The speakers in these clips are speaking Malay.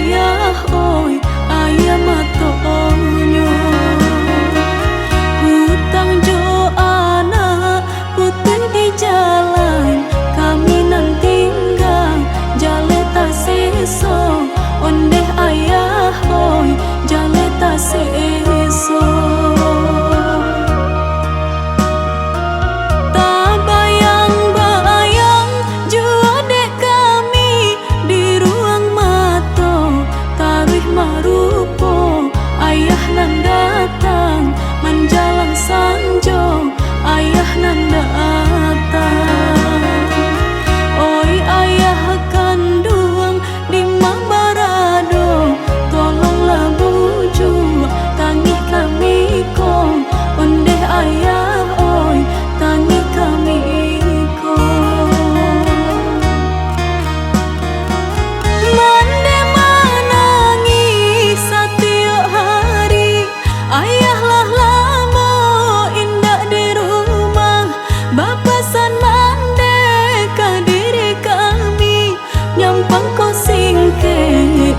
ayah oi ayah matonyo hutang jo anak putih di jalan kami nan tinggal jale tak seso ondeh ayah oi jale tak seso. Ayah nan datang menjalang sanjo ayah nan datang oi ayah kandung di Mabarado tolonglah buju tangi kami ko ondeh ayah oi tangi kami ko ayahlah lama indah di rumah bapasan mandeka diri kami nyampang ko singke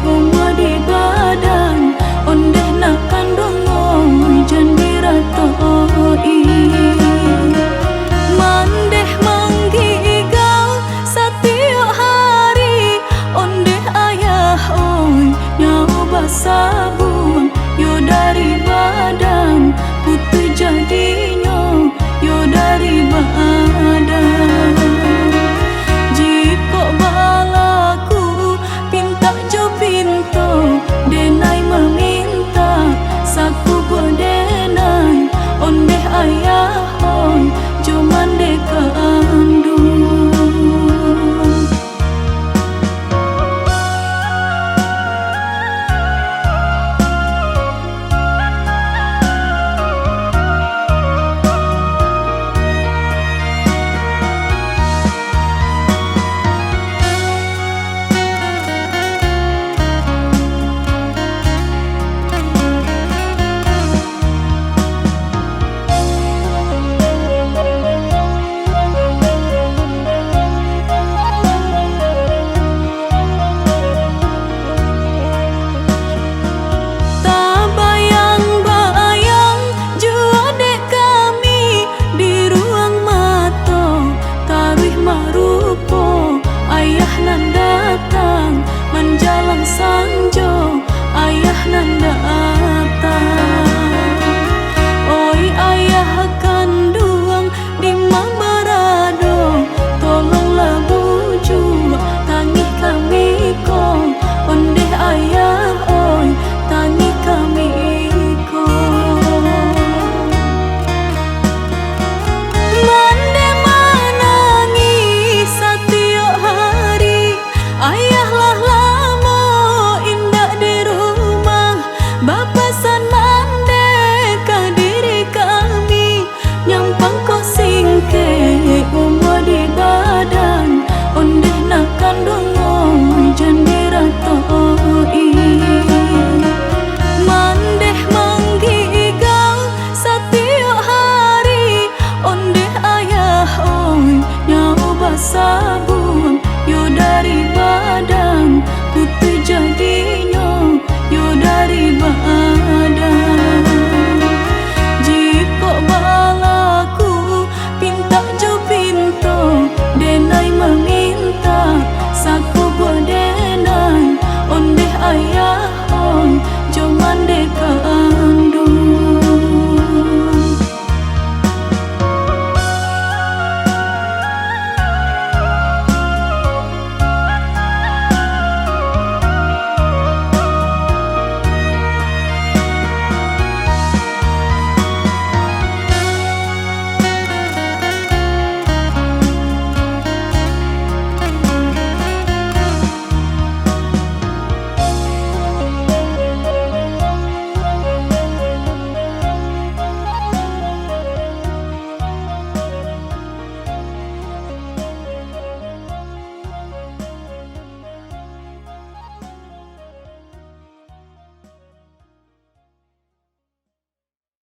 umah di badan ondeh nak kandung oi jandira toi mandeh manggigau setiap hari ondeh ayah oi nyoba sabun yo dari badan putih jadinya yo dari badan jika balaku pinta jo pinto denai meminta saku bodenai ondeh ayah oi jo mande kandung. Ayah nan datang menjalang sanjo ayah nan datang